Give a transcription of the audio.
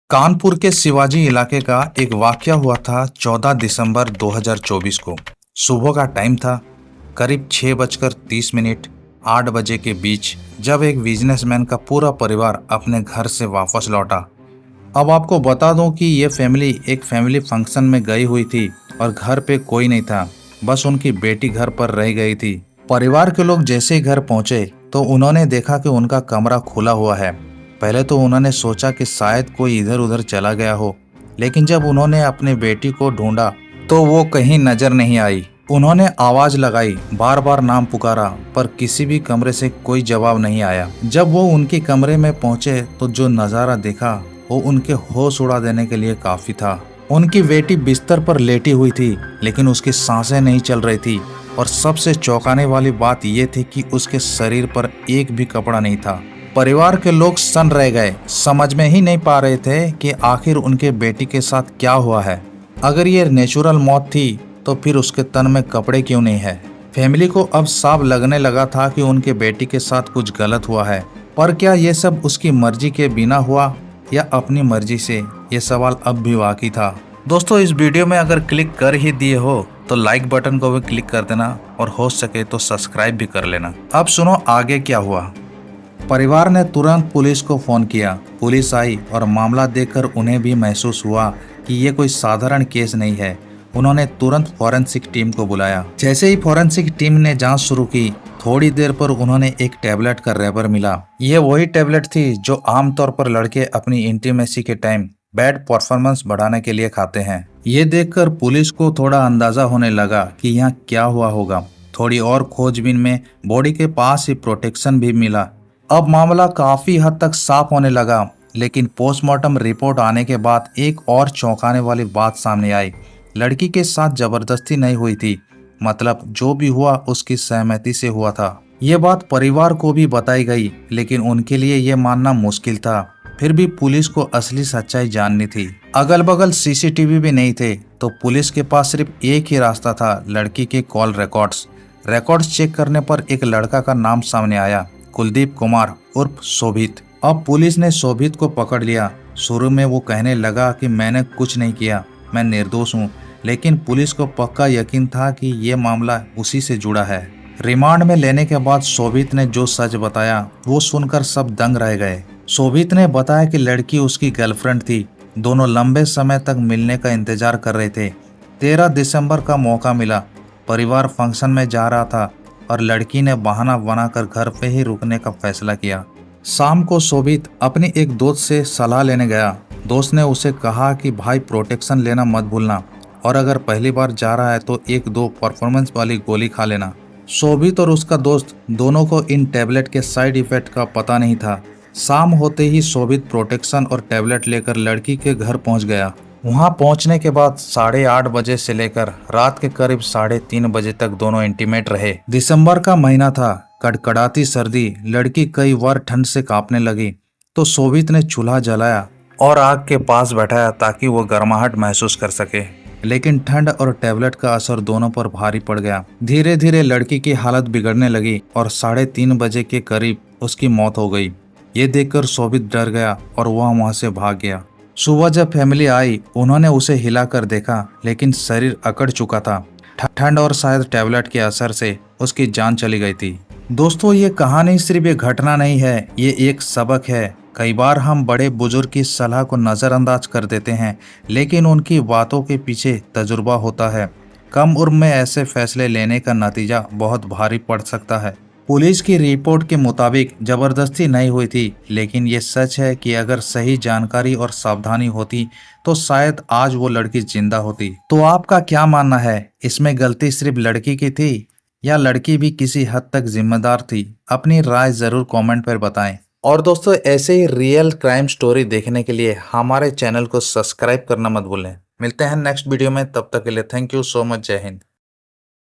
कानपुर के शिवाजी इलाके का एक वाकया हुआ था 14 दिसंबर 2024 को। सुबह का टाइम था, करीब 6:30 8 बजे के बीच, जब एक बिजनेसमैन का पूरा परिवार अपने घर से वापस लौटा। अब आपको बता दूं कि ये फैमिली एक फैमिली फंक्शन में गई हुई थी और घर पे कोई नहीं था, बस उनकी बेटी घर पर रह गई थी। परिवार के लोग जैसे ही घर पहुंचे तो उन्होंने देखा कि उनका कमरा खुला हुआ है। पहले तो उन्होंने सोचा कि शायद कोई इधर उधर चला गया हो, लेकिन जब उन्होंने अपनी बेटी को ढूंढा तो वो कहीं नजर नहीं आई। उन्होंने आवाज लगाई, बार बार नाम पुकारा, पर किसी भी कमरे से कोई जवाब नहीं आया। जब वो उनके कमरे में पहुंचे तो जो नजारा देखा वो उनके होश उड़ा देने के लिए काफी था। उनकी बेटी बिस्तर पर लेटी हुई थी, लेकिन उसकी सांसें नहीं चल रही थी, और सबसे चौंकाने वाली बात यह थी कि उसके शरीर पर एक भी कपड़ा नहीं था। परिवार के लोग सन्न रह गए, समझ में ही नहीं पा रहे थे कि आखिर उनके बेटी के साथ क्या हुआ है। अगर ये नेचुरल मौत थी तो फिर उसके तन में कपड़े क्यों नहीं है। फैमिली को अब साफ लगने लगा था कि उनके बेटी के साथ कुछ गलत हुआ है, पर क्या ये सब उसकी मर्जी के बिना हुआ या अपनी मर्जी से, ये सवाल अब भी बाकी था। दोस्तों, इस वीडियो में अगर क्लिक कर ही दिए हो तो लाइक बटन को भी क्लिक कर देना, और हो सके तो सब्सक्राइब भी कर लेना। अब सुनो आगे क्या हुआ। परिवार ने तुरंत पुलिस को फोन किया। पुलिस आई और मामला देखकर उन्हें भी महसूस हुआ कि ये कोई साधारण केस नहीं है। उन्होंने तुरंत फॉरेंसिक टीम को बुलाया। जैसे ही फॉरेंसिक टीम ने जांच शुरू की, थोड़ी देर पर उन्होंने एक टैबलेट का रैपर मिला। ये वही टैबलेट थी जो आमतौर पर लड़के अपनी इंटीमेसी के टाइम बैड परफॉर्मेंस बढ़ाने के लिए खाते हैं। ये देखकर पुलिस को थोड़ा अंदाजा होने लगा कि यहाँ क्या हुआ होगा। थोड़ी और खोजबीन में बॉडी के पास ही प्रोटेक्शन भी मिला। अब मामला काफी हद तक साफ होने लगा, लेकिन पोस्टमार्टम रिपोर्ट आने के बाद एक और चौंकाने वाली बात सामने आई। लड़की के साथ जबरदस्ती नहीं हुई थी, मतलब जो भी हुआ उसकी सहमति से हुआ था। ये बात परिवार को भी बताई गई, लेकिन उनके लिए ये मानना मुश्किल था। फिर भी पुलिस को असली सच्चाई जाननी थी। अगल बगल सीसीटीवी भी नहीं थे, तो पुलिस के पास सिर्फ एक ही रास्ता था, लड़की के कॉल रिकॉर्ड्स चेक करने पर एक लड़का का नाम सामने आया, कुलदीप कुमार उर्फ शोभित। अब पुलिस ने शोभित को पकड़ लिया। शुरू में वो कहने लगा कि मैंने कुछ नहीं किया, मैं निर्दोष हूँ, लेकिन पुलिस को पक्का यकीन था कि ये मामला उसी से जुड़ा है। रिमांड में लेने के बाद शोभित ने जो सच बताया वो सुनकर सब दंग रह गए। शोभित ने बताया कि लड़की उसकी गर्लफ्रेंड थी, दोनों लंबे समय तक मिलने का इंतजार कर रहे थे। 13 दिसंबर का मौका मिला, परिवार फंक्शन में जा रहा था और लड़की ने बहाना बनाकर घर पे ही रुकने का फैसला किया। शाम को शोभित अपनी एक दोस्त से सलाह लेने गया। दोस्त ने उसे कहा कि भाई प्रोटेक्शन लेना मत भूलना, और अगर पहली बार जा रहा है तो 1-2 परफॉर्मेंस वाली गोली खा लेना। शोभित और उसका दोस्त दोनों को इन टैबलेट के साइड इफेक्ट का पता नहीं था। शाम होते ही शोभित प्रोटेक्शन और टैबलेट लेकर लड़की के घर पहुंच गया। वहां पहुंचने के बाद 8:30 बजे से लेकर रात के करीब 3:30 बजे तक दोनों इंटीमेट रहे। दिसंबर का महीना था, कड़कड़ाती सर्दी, लड़की कई बार ठंड से कांपने लगी, तो शोभित ने चूल्हा जलाया और आग के पास बैठाया ताकि वो गर्माहट महसूस कर सके। लेकिन ठंड और टैबलेट का असर दोनों पर भारी पड़ गया। धीरे धीरे लड़की की हालत बिगड़ने लगी और 3:30 बजे के करीब उसकी मौत हो गई। ये देखकर शोभित डर गया और वह वहां से भाग गया। सुबह जब फैमिली आई, उन्होंने उसे हिलाकर देखा, लेकिन शरीर अकड़ चुका था। ठंड और शायद टैबलेट के असर से उसकी जान चली गई थी। दोस्तों, ये कहानी सिर्फ एक घटना नहीं है, ये एक सबक है। कई बार हम बड़े बुजुर्ग की सलाह को नज़रअंदाज कर देते हैं, लेकिन उनकी बातों के पीछे तजुर्बा होता है। कम उम्र में ऐसे फैसले लेने का नतीजा बहुत भारी पड़ सकता है। पुलिस की रिपोर्ट के मुताबिक जबरदस्ती नहीं हुई थी, लेकिन ये सच है कि अगर सही जानकारी और सावधानी होती तो शायद आज वो लड़की जिंदा होती। तो आपका क्या मानना है, इसमें गलती सिर्फ लड़की की थी या लड़की भी किसी हद तक जिम्मेदार थी? अपनी राय जरूर कमेंट पर बताएं। और दोस्तों, ऐसे ही रियल क्राइम स्टोरी देखने के लिए हमारे चैनल को सब्सक्राइब करना मत भूलें। मिलते हैं नेक्स्ट वीडियो में, तब तक के लिए थैंक यू सो मच। जय हिंद।